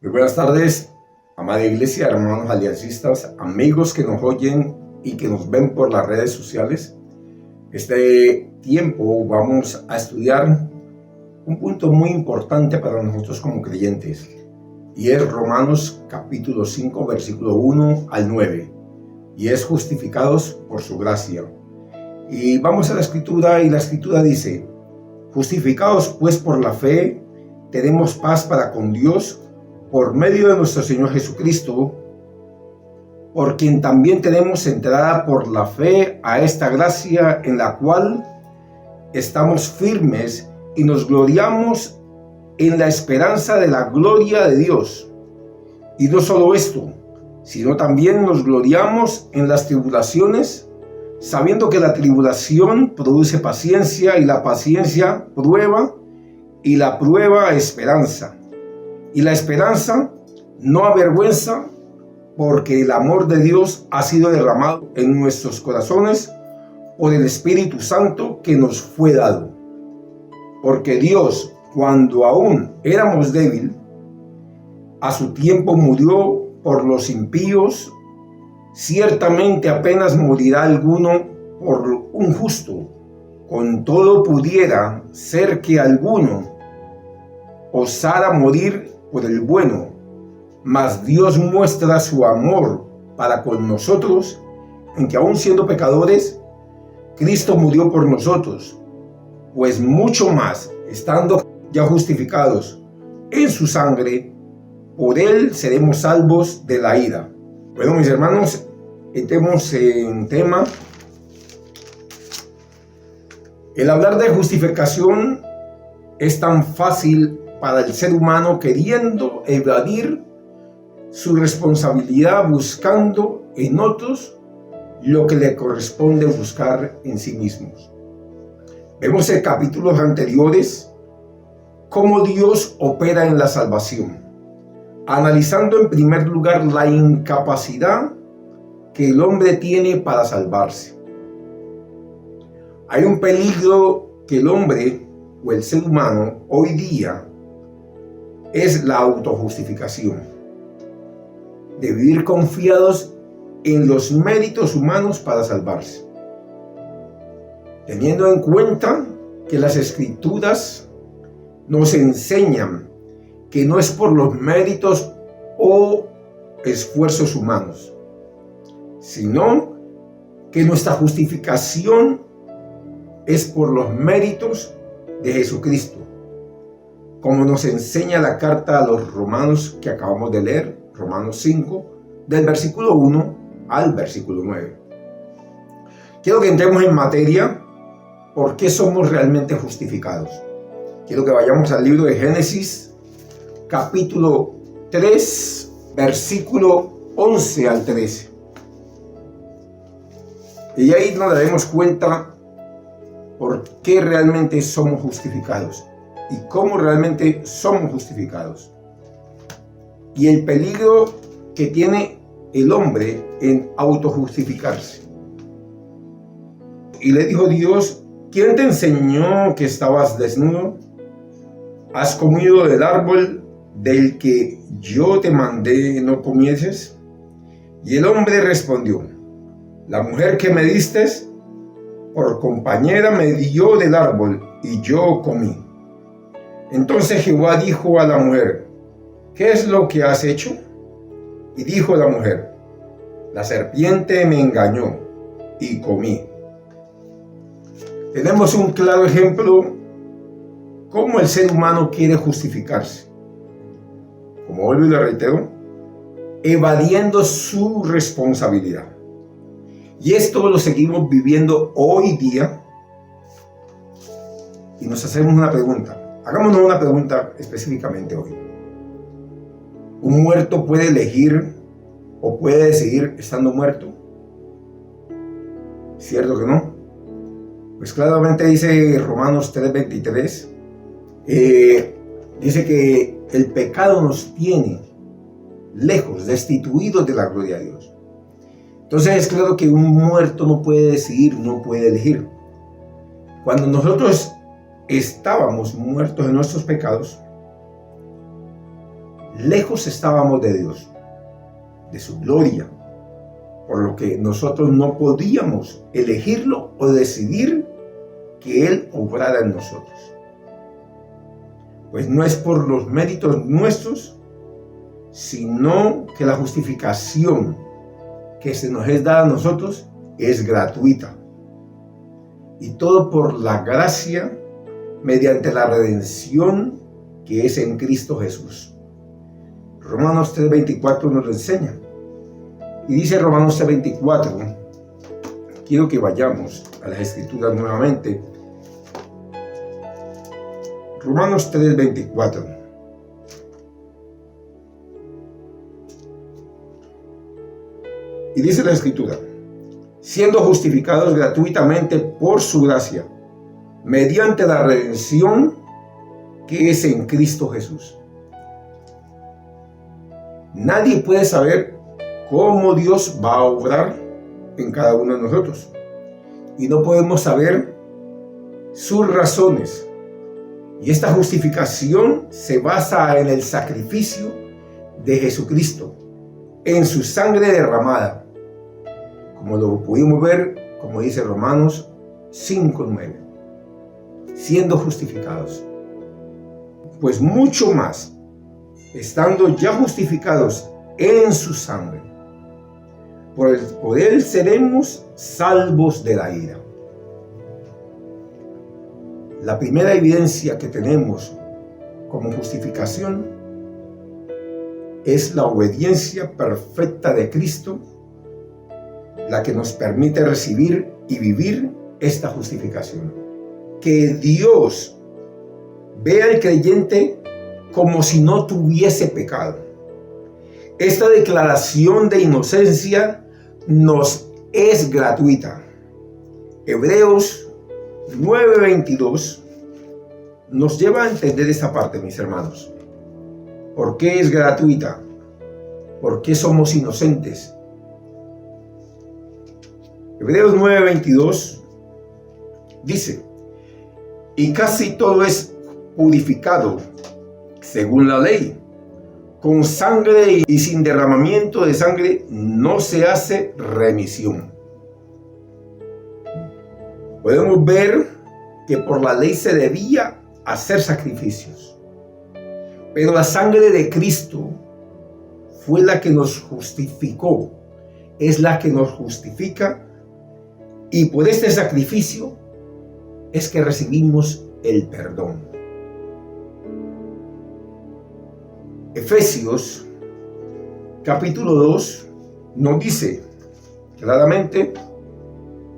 Muy buenas tardes, amada iglesia, hermanos aliancistas, amigos que nos oyen y que nos ven por las redes sociales. Este tiempo vamos a estudiar un punto muy importante para nosotros como creyentes, y es Romanos capítulo 5, versículo 1 al 9, y es justificados por su gracia. Y vamos a la escritura, y la escritura dice: justificados pues por la fe, tenemos paz para con Dios, por medio de nuestro Señor Jesucristo, por quien también tenemos entrada por la fe a esta gracia en la cual estamos firmes y nos gloriamos en la esperanza de la gloria de Dios. Y no solo esto, sino también nos gloriamos en las tribulaciones, sabiendo que la tribulación produce paciencia, y la paciencia prueba, y la prueba esperanza. Y la esperanza no avergüenza, porque el amor de Dios ha sido derramado en nuestros corazones por el Espíritu Santo que nos fue dado. Porque Dios, cuando aún éramos débiles, a su tiempo murió por los impíos. Ciertamente apenas morirá alguno por un justo. Con todo pudiera ser que alguno osara morir por el bueno, mas Dios muestra su amor para con nosotros, en que aun siendo pecadores, Cristo murió por nosotros. Pues mucho más, estando ya justificados en su sangre, por él seremos salvos de la ira. Bueno, mis hermanos, entremos en tema. El hablar de justificación es tan fácil para el ser humano, queriendo evadir su responsabilidad, buscando en otros lo que le corresponde buscar en sí mismos. Vemos en capítulos anteriores cómo Dios opera en la salvación, analizando en primer lugar la incapacidad que el hombre tiene para salvarse. Hay un peligro que el hombre o el ser humano hoy día es la autojustificación, de vivir confiados en los méritos humanos para salvarse, teniendo en cuenta que las escrituras nos enseñan que no es por los méritos o esfuerzos humanos, sino que nuestra justificación es por los méritos de Jesucristo, como nos enseña la carta a los romanos que acabamos de leer, Romanos 5, del versículo 1 al versículo 9. Quiero que entremos en materia. ¿Por qué somos realmente justificados? Quiero que vayamos al libro de Génesis, capítulo 3, versículo 11 al 13. Y ahí nos daremos cuenta por qué realmente somos justificados y cómo realmente somos justificados, y el peligro que tiene el hombre en autojustificarse. Y le dijo Dios: ¿quién te enseñó que estabas desnudo? ¿Has comido del árbol del que yo te mandé no comieses? Y el hombre respondió: la mujer que me diste por compañera me dio del árbol y yo comí. Entonces Jehová dijo a la mujer: ¿qué es lo que has hecho? Y dijo la mujer: la serpiente me engañó y comí. Tenemos un claro ejemplo cómo el ser humano quiere justificarse. Como vuelvo y lo reitero, evadiendo su responsabilidad. Y esto lo seguimos viviendo hoy día. Y nos hacemos una pregunta. Hagámonos una pregunta específicamente hoy. ¿Un muerto puede elegir o puede decidir estando muerto? ¿Cierto que no? Pues claramente dice Romanos 3:23, dice que el pecado nos tiene lejos, destituidos de la gloria de Dios. Entonces es claro que un muerto no puede decidir, no puede elegir. Cuando nosotros estábamos muertos en nuestros pecados, lejos estábamos de Dios, de su gloria, por lo que nosotros no podíamos elegirlo o decidir que Él obrara en nosotros. Pues no es por los méritos nuestros, sino que la justificación que se nos es dada a nosotros es gratuita. Y todo por la gracia mediante la redención que es en Cristo Jesús. Romanos 3:24 nos lo enseña. Y dice Romanos 3:24, quiero que vayamos a las Escrituras nuevamente. Romanos 3:24. Y dice la Escritura: siendo justificados gratuitamente por su gracia, mediante la redención que es en Cristo Jesús. Nadie puede saber cómo Dios va a obrar en cada uno de nosotros. Y no podemos saber sus razones. Y esta justificación se basa en el sacrificio de Jesucristo, en su sangre derramada, como lo pudimos ver, como dice Romanos 5:9, siendo justificados. Pues mucho más, estando ya justificados en su sangre, por el poder seremos salvos de la ira. La primera evidencia que tenemos como justificación es la obediencia perfecta de Cristo, la que nos permite recibir y vivir esta justificación. Que Dios vea al creyente como si no tuviese pecado. Esta declaración de inocencia nos es gratuita. Hebreos 9:22 nos lleva a entender esta parte, mis hermanos. ¿Por qué es gratuita? ¿Por qué somos inocentes? Hebreos 9:22 dice: y casi todo es purificado según la ley. Con sangre y sin derramamiento de sangre no se hace remisión. Podemos ver que por la ley se debía hacer sacrificios. Pero la sangre de Cristo fue la que nos justificó. Es la que nos justifica. Y por este sacrificio es que recibimos el perdón. Efesios capítulo 2 nos dice claramente: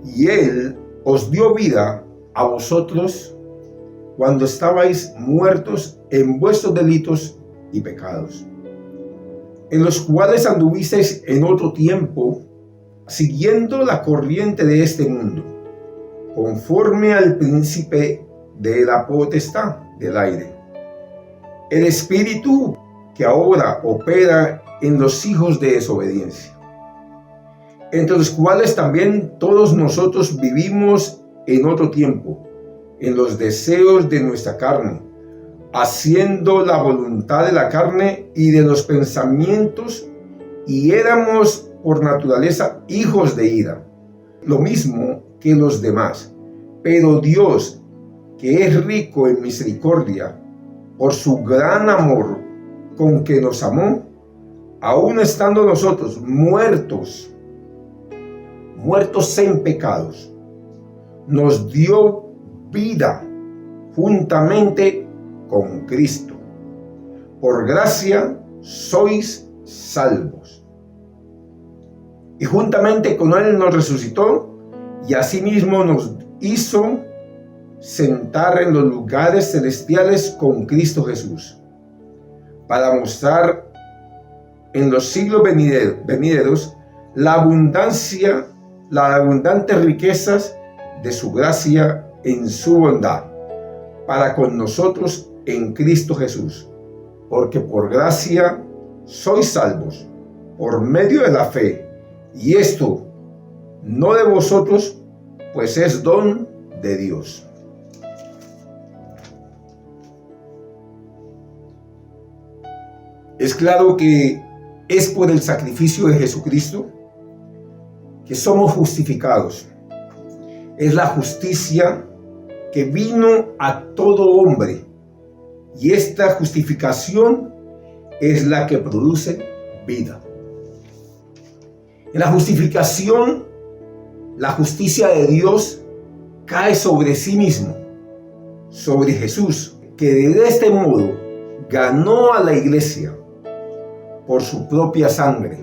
y Él os dio vida a vosotros cuando estabais muertos en vuestros delitos y pecados, en los cuales anduvisteis en otro tiempo, siguiendo la corriente de este mundo, conforme al príncipe de la potestad del aire, el espíritu que ahora opera en los hijos de desobediencia, entre los cuales también todos nosotros vivimos en otro tiempo, en los deseos de nuestra carne, haciendo la voluntad de la carne y de los pensamientos, y éramos por naturaleza hijos de ira, lo mismo que los demás. Pero Dios, que es rico en misericordia, por su gran amor con que nos amó, aun estando nosotros muertos en pecados, nos dio vida juntamente con Cristo. Por gracia sois salvos. Y juntamente con Él nos resucitó y asimismo nos hizo sentar en los lugares celestiales con Cristo Jesús, para mostrar en los siglos venideros las abundantes riquezas de su gracia en su bondad para con nosotros en Cristo Jesús, porque por gracia sois salvos por medio de la fe, y esto no de vosotros, pues es don de Dios. Es claro que es por el sacrificio de Jesucristo que somos justificados. Es la justicia que vino a todo hombre, y esta justificación es la que produce vida. En la justificación, la justicia de Dios cae sobre sí mismo, sobre Jesús, que de este modo ganó a la iglesia por su propia sangre.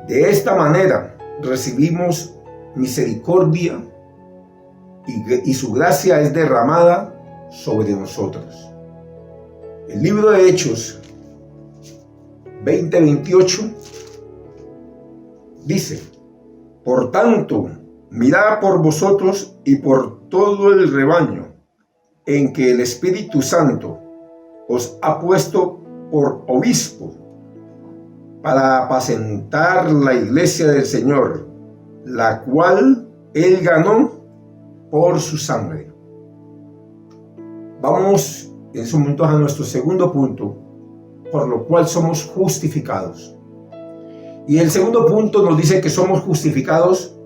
De esta manera recibimos misericordia y su gracia es derramada sobre nosotros. El libro de Hechos 20:28 dice: por tanto, mirad por vosotros y por todo el rebaño en que el Espíritu Santo os ha puesto por obispo para apacentar la iglesia del Señor, la cual Él ganó por su sangre. Vamos en estos momentos a nuestro segundo punto, por lo cual somos justificados. Y el segundo punto nos dice que somos justificados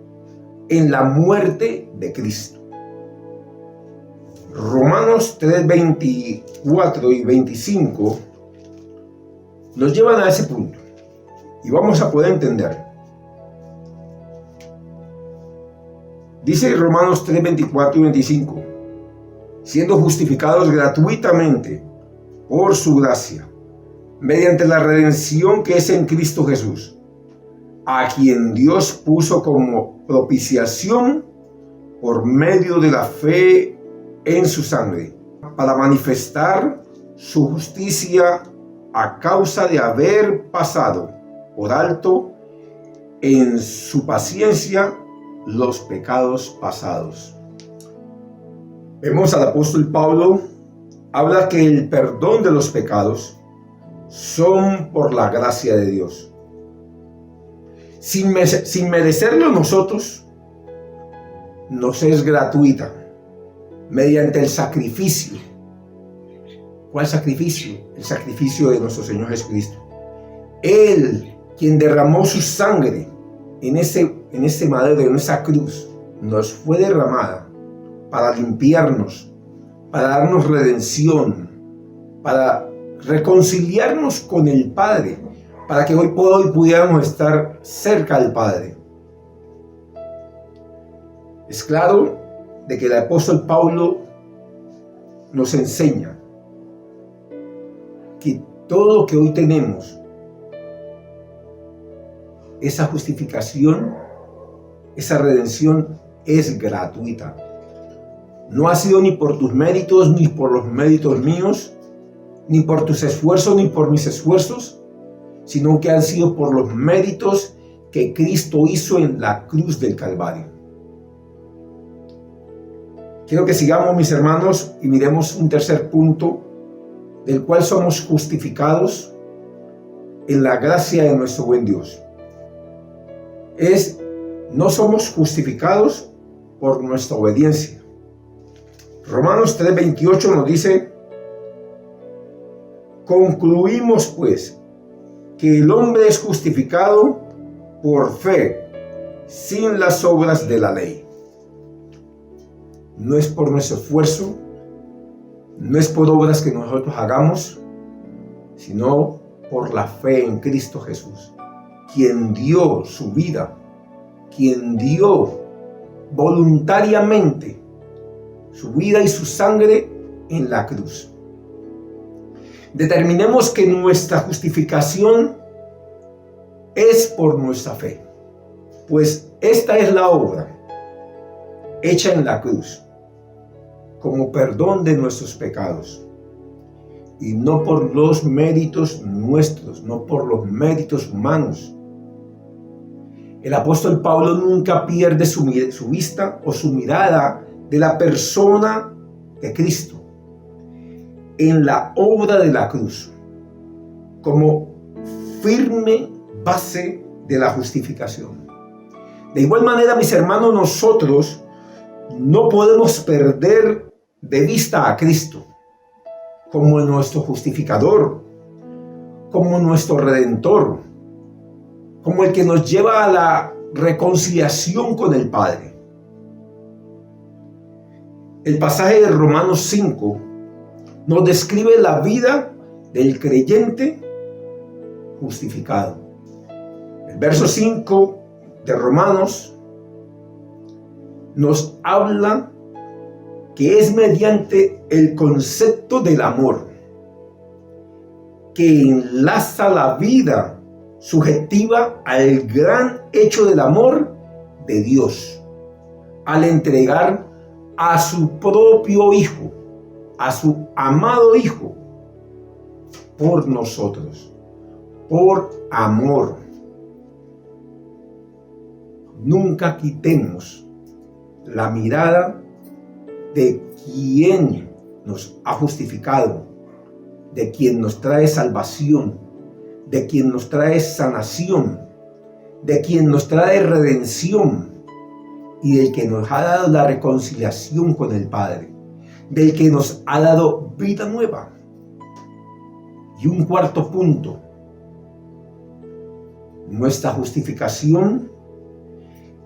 en la muerte de Cristo. Romanos 3:24 y 25 nos llevan a ese punto y vamos a poder entender. Dice Romanos 3:24 y 25: siendo justificados gratuitamente por su gracia, mediante la redención que es en Cristo Jesús, a quien Dios puso como propiciación por medio de la fe en su sangre, para manifestar su justicia a causa de haber pasado por alto en su paciencia los pecados pasados. Vemos al apóstol Pablo, habla que el perdón de los pecados son por la gracia de Dios. Sin merecerlo nosotros, nos es gratuita, mediante el sacrificio. ¿Cuál sacrificio? El sacrificio de nuestro Señor Jesucristo. Él, quien derramó su sangre en ese madero, en esa cruz, nos fue derramada para limpiarnos, para darnos redención, para reconciliarnos con el Padre, para que hoy por hoy pudiéramos estar cerca del Padre. Es claro de que el apóstol Pablo nos enseña que todo lo que hoy tenemos, esa justificación, esa redención es gratuita. No ha sido ni por tus méritos, ni por los méritos míos, ni por tus esfuerzos, ni por mis esfuerzos, sino que han sido por los méritos que Cristo hizo en la cruz del Calvario. Quiero que sigamos, mis hermanos, y miremos un tercer punto, del cual somos justificados en la gracia de nuestro buen Dios. No somos justificados por nuestra obediencia. Romanos 3:28 nos dice: concluimos pues que el hombre es justificado por fe, sin las obras de la ley. No es por nuestro esfuerzo, no es por obras que nosotros hagamos, sino por la fe en Cristo Jesús, quien dio su vida, quien dio voluntariamente su vida y su sangre en la cruz. Determinemos que nuestra justificación es por nuestra fe, pues esta es la obra hecha en la cruz como perdón de nuestros pecados, y no por los méritos nuestros, no por los méritos humanos. El apóstol Pablo nunca pierde su vista o su mirada de la persona de Cristo en la obra de la cruz, como firme base de la justificación. De igual manera, mis hermanos, nosotros no podemos perder de vista a Cristo como nuestro justificador, como nuestro Redentor, como el que nos lleva a la reconciliación con el Padre. El pasaje de Romanos 5 nos describe la vida del creyente justificado. El verso 5 de Romanos nos habla que es mediante el concepto del amor que enlaza la vida subjetiva al gran hecho del amor de Dios, al entregar a su propio Hijo, a su amado Hijo, por nosotros, por amor. Nunca quitemos la mirada de quien nos ha justificado, de quien nos trae salvación, de quien nos trae sanación, de quien nos trae redención y del que nos ha dado la reconciliación con el Padre, del que nos ha dado vida nueva. Y un cuarto punto: nuestra justificación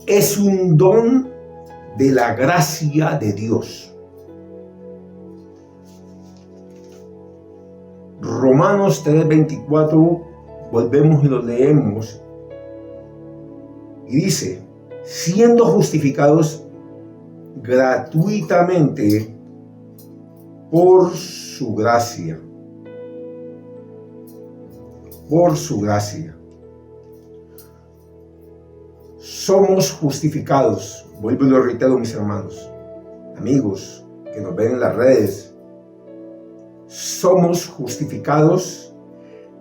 es un don de la gracia de Dios. Romanos 3:24, volvemos y lo leemos, y dice: siendo justificados gratuitamente por su gracia. Por su gracia. Somos justificados. Vuelvo y lo reitero, mis hermanos, amigos que nos ven en las redes. Somos justificados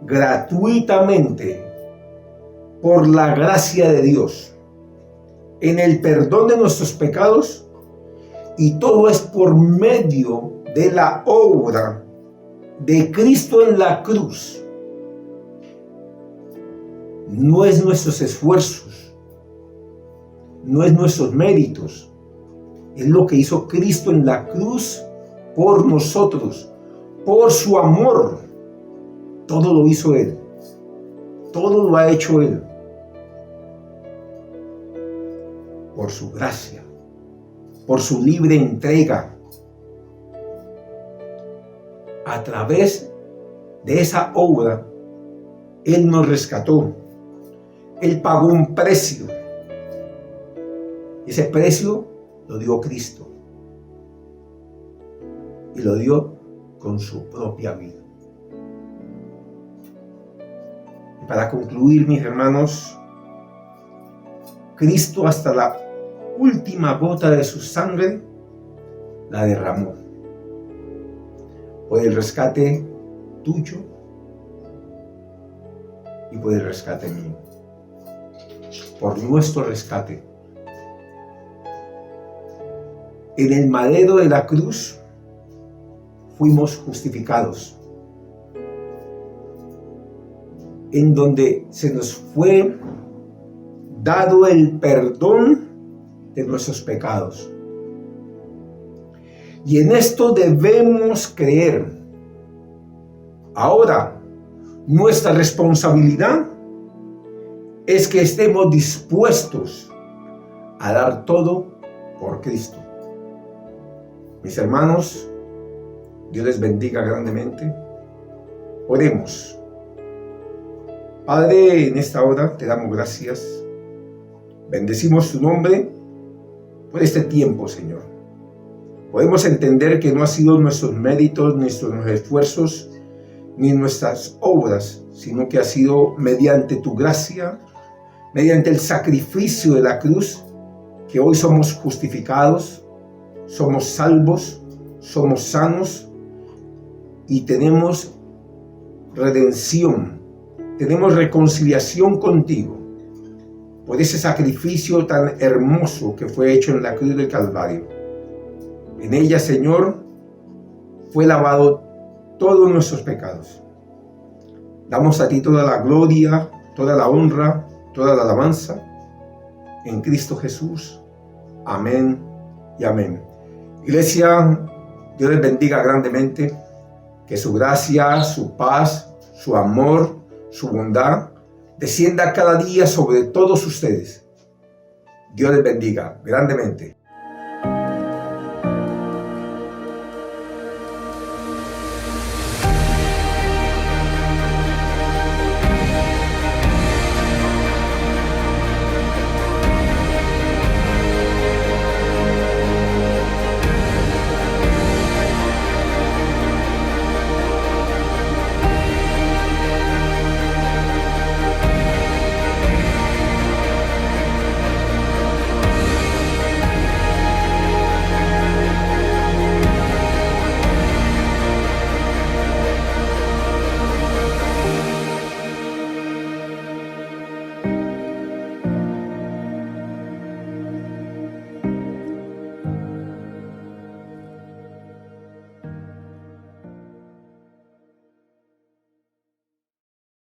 gratuitamente por la gracia de Dios, en el perdón de nuestros pecados, y todo es por medio de la obra de Cristo en la cruz. No es nuestros esfuerzos, no es nuestros méritos, es lo que hizo Cristo en la cruz por nosotros, por su amor. Todo lo hizo Él, todo lo ha hecho Él, por su gracia, por su libre entrega. A través de esa obra, Él nos rescató. Él pagó un precio. Ese precio lo dio Cristo. Y lo dio con su propia vida. Y para concluir, mis hermanos, Cristo hasta la última gota de su sangre la derramó por el rescate tuyo y por el rescate mío, por nuestro rescate. En el madero de la cruz fuimos justificados, en donde se nos fue dado el perdón de nuestros pecados. Y en esto debemos creer. Ahora, nuestra responsabilidad es que estemos dispuestos a dar todo por Cristo. Mis hermanos, Dios les bendiga grandemente. Oremos. Padre, en esta hora te damos gracias. Bendecimos tu nombre por este tiempo, Señor. Podemos entender que no ha sido nuestros méritos, nuestros esfuerzos, ni nuestras obras, sino que ha sido mediante tu gracia, mediante el sacrificio de la cruz, que hoy somos justificados, somos salvos, somos sanos y tenemos redención, tenemos reconciliación contigo por ese sacrificio tan hermoso que fue hecho en la cruz del Calvario. En ella, Señor, fue lavado todos nuestros pecados. Damos a ti toda la gloria, toda la honra, toda la alabanza en Cristo Jesús. Amén y amén. Iglesia, Dios les bendiga grandemente. Que su gracia, su paz, su amor, su bondad, descienda cada día sobre todos ustedes. Dios les bendiga grandemente.